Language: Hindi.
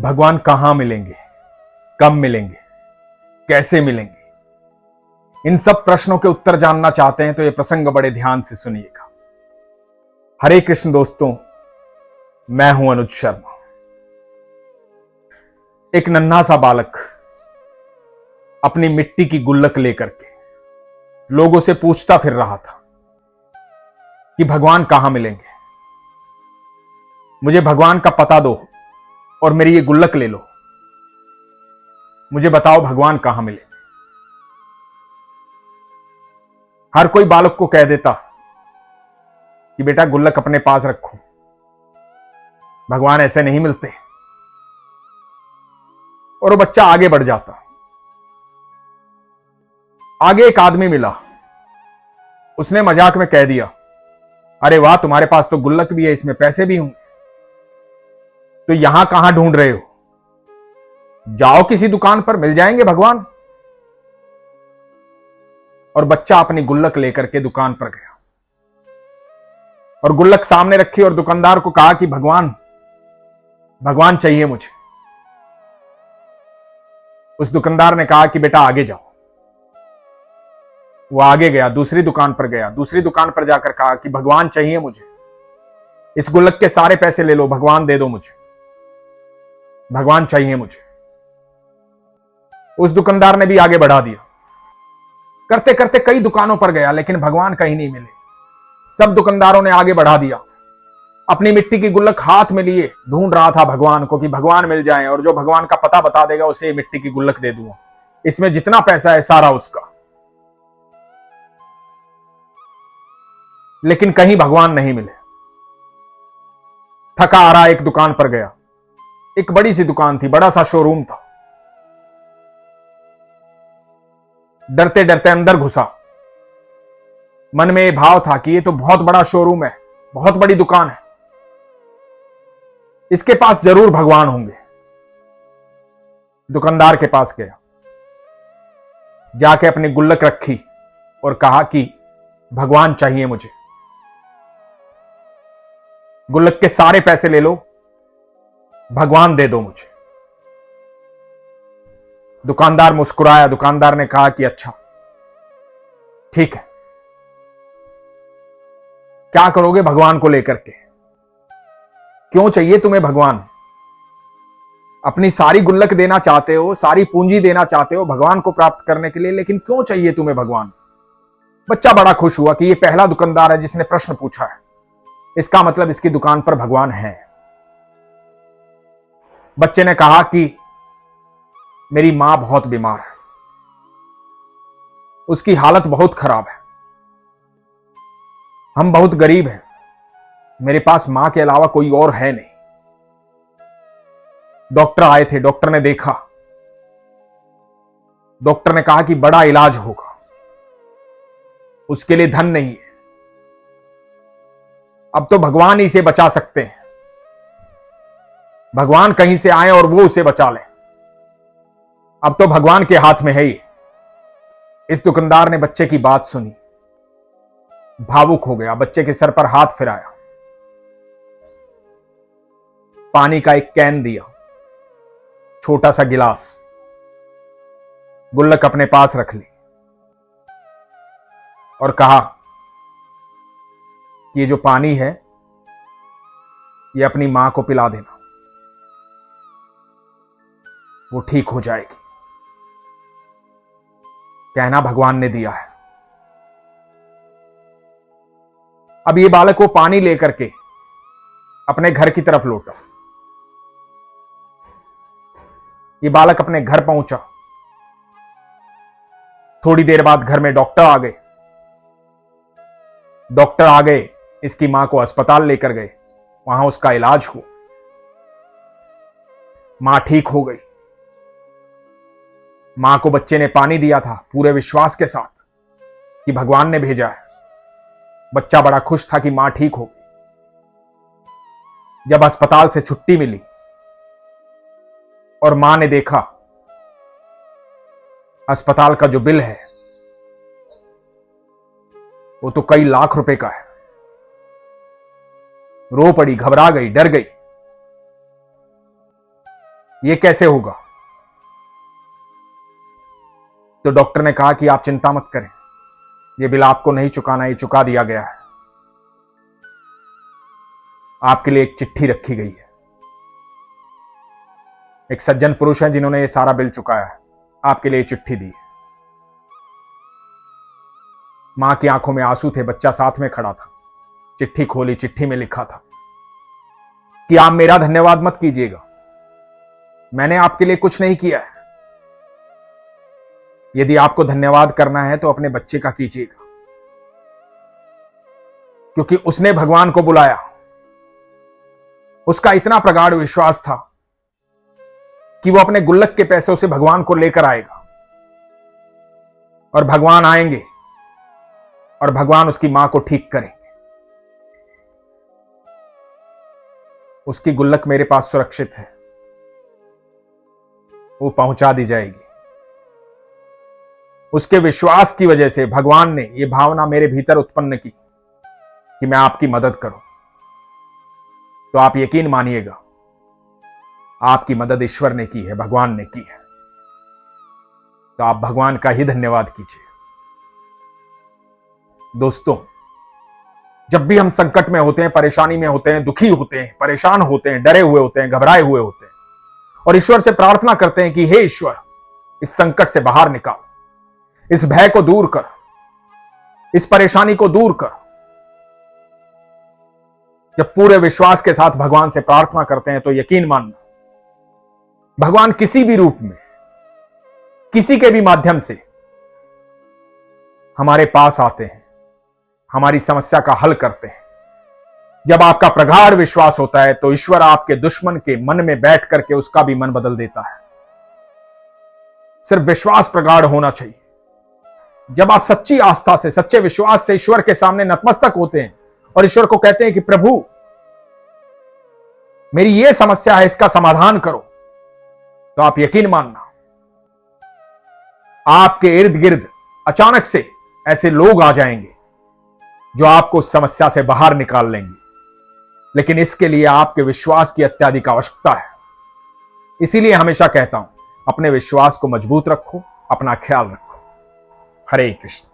भगवान कहां मिलेंगे, कब मिलेंगे, कैसे मिलेंगे, इन सब प्रश्नों के उत्तर जानना चाहते हैं तो यह प्रसंग बड़े ध्यान से सुनिएगा। हरे कृष्ण दोस्तों, मैं हूं अनुज शर्मा। एक नन्हा सा बालक अपनी मिट्टी की गुल्लक लेकर के लोगों से पूछता फिर रहा था कि भगवान कहां मिलेंगे, मुझे भगवान का पता दो और मेरी ये गुल्लक ले लो, मुझे बताओ भगवान कहां मिलेंगे। हर कोई बालक को कह देता कि बेटा गुल्लक अपने पास रखो, भगवान ऐसे नहीं मिलते, और वो बच्चा आगे बढ़ जाता। आगे एक आदमी मिला, उसने मजाक में कह दिया, अरे वाह, तुम्हारे पास तो गुल्लक भी है, इसमें पैसे भी होंगे, तो यहां कहां ढूंढ रहे हो, जाओ किसी दुकान पर, मिल जाएंगे भगवान। और बच्चा अपनी गुल्लक लेकर के दुकान पर गया और गुल्लक सामने रखी और दुकानदार को कहा कि भगवान भगवान चाहिए मुझे। उस दुकानदार ने कहा कि बेटा आगे जाओ। वो आगे गया, दूसरी दुकान पर गया, दूसरी दुकान पर जाकर कहा कि भगवान चाहिए मुझे, इस गुल्लक के सारे पैसे ले लो, भगवान दे दो मुझे, भगवान चाहिए मुझे। उस दुकानदार ने भी आगे बढ़ा दिया। करते करते कई दुकानों पर गया, लेकिन भगवान कहीं नहीं मिले। सब दुकानदारों ने आगे बढ़ा दिया, अपनी मिट्टी की गुल्लक हाथ में लिए ढूंढ रहा था भगवान को कि भगवान मिल जाए, और जो भगवान का पता बता देगा उसे मिट्टी की गुल्लक दे दूंगा, इसमें जितना पैसा है सारा उसका। लेकिन कहीं भगवान नहीं मिले। थका आ रहा एक दुकान पर गया। एक बड़ी सी दुकान थी, बड़ा सा शोरूम था। डरते डरते अंदर घुसा। मन में यह भाव था कि यह तो बहुत बड़ा शोरूम है, बहुत बड़ी दुकान है, इसके पास जरूर भगवान होंगे। दुकानदार के पास गया, जाके अपनी गुल्लक रखी और कहा कि भगवान चाहिए मुझे, गुल्लक के सारे पैसे ले लो, भगवान दे दो मुझे। दुकानदार मुस्कुराया। दुकानदार ने कहा कि अच्छा ठीक है, क्या करोगे भगवान को लेकर के, क्यों चाहिए तुम्हें भगवान? अपनी सारी गुल्लक देना चाहते हो, सारी पूंजी देना चाहते हो भगवान को प्राप्त करने के लिए, लेकिन क्यों चाहिए तुम्हें भगवान? बच्चा बड़ा खुश हुआ कि यह पहला दुकानदार है जिसने प्रश्न पूछा है, इसका मतलब इसकी दुकान पर भगवान है। बच्चे ने कहा कि मेरी मां बहुत बीमार है, उसकी हालत बहुत खराब है, हम बहुत गरीब हैं, मेरे पास मां के अलावा कोई और है नहीं। डॉक्टर आए थे, डॉक्टर ने देखा, डॉक्टर ने कहा कि बड़ा इलाज होगा, उसके लिए धन नहीं है, अब तो भगवान ही इसे बचा सकते हैं, भगवान कहीं से आए और वो उसे बचा लें, अब तो भगवान के हाथ में है ही। इस दुकानदार ने बच्चे की बात सुनी, भावुक हो गया, बच्चे के सर पर हाथ फिराया, पानी का एक कैन दिया, छोटा सा गिलास, गुल्लक अपने पास रख ली और कहा कि ये जो पानी है ये अपनी मां को पिला देना, वो ठीक हो जाएगी। कहना भगवान ने दिया है। अब ये बालक वो पानी लेकर के अपने घर की तरफ लौटा। ये बालक अपने घर पहुंचा। थोड़ी देर बाद घर में डॉक्टर आ गए। डॉक्टर आ गए, इसकी मां को अस्पताल लेकर गए, वहां उसका इलाज हुआ, मां ठीक हो गई। मां को बच्चे ने पानी दिया था पूरे विश्वास के साथ कि भगवान ने भेजा है। बच्चा बड़ा खुश था कि मां ठीक हो गई। जब अस्पताल से छुट्टी मिली और मां ने देखा अस्पताल का जो बिल है वो तो कई लाख रुपए का है, रो पड़ी, घबरा गई, डर गई। ये कैसे होगा? तो डॉक्टर ने कहा कि आप चिंता मत करें, ये बिल आपको नहीं चुकाना, ये चुका दिया गया है। आपके लिए एक चिट्ठी रखी गई है। एक सज्जन पुरुष हैं जिन्होंने ये सारा बिल चुकाया है, आपके लिए चिट्ठी दी है। मां की आंखों में आंसू थे, बच्चा साथ में खड़ा था। चिट्ठी खोली, चिट्ठी में लिखा था कि आप मेरा धन्यवाद मत कीजिएगा, मैंने आपके लिए कुछ नहीं किया है। यदि आपको धन्यवाद करना है तो अपने बच्चे का कीजिएगा, क्योंकि उसने भगवान को बुलाया। उसका इतना प्रगाढ़ विश्वास था कि वो अपने गुल्लक के पैसों से भगवान को लेकर आएगा, और भगवान आएंगे और भगवान उसकी मां को ठीक करेंगे। उसकी गुल्लक मेरे पास सुरक्षित है, वो पहुंचा दी जाएगी। उसके विश्वास की वजह से भगवान ने यह भावना मेरे भीतर उत्पन्न की कि मैं आपकी मदद करूं। तो आप यकीन मानिएगा, आपकी मदद ईश्वर ने की है, भगवान ने की है। तो आप भगवान का ही धन्यवाद कीजिए। दोस्तों, जब भी हम संकट में होते हैं, परेशानी में होते हैं, दुखी होते हैं, परेशान होते हैं, डरे हुए होते हैं, घबराए हुए होते हैं, और ईश्वर से प्रार्थना करते हैं कि हे ईश्वर, इस संकट से बाहर निकाल, इस भय को दूर कर, इस परेशानी को दूर कर। जब पूरे विश्वास के साथ भगवान से प्रार्थना करते हैं तो यकीन मानना, भगवान किसी भी रूप में, किसी के भी माध्यम से हमारे पास आते हैं, हमारी समस्या का हल करते हैं। जब आपका प्रगाढ़ विश्वास होता है तो ईश्वर आपके दुश्मन के मन में बैठ करके उसका भी मन बदल देता है। सिर्फ विश्वास प्रगाढ़ होना चाहिए। जब आप सच्ची आस्था से, सच्चे विश्वास से ईश्वर के सामने नतमस्तक होते हैं और ईश्वर को कहते हैं कि प्रभु, मेरी यह समस्या है, इसका समाधान करो, तो आप यकीन मानना, आपके इर्द गिर्द अचानक से ऐसे लोग आ जाएंगे जो आपको उस समस्या से बाहर निकाल लेंगे। लेकिन इसके लिए आपके विश्वास की अत्यधिक आवश्यकता है। इसीलिए हमेशा कहता हूं, अपने विश्वास को मजबूत रखो, अपना ख्याल रखो। हरे कृष्ण।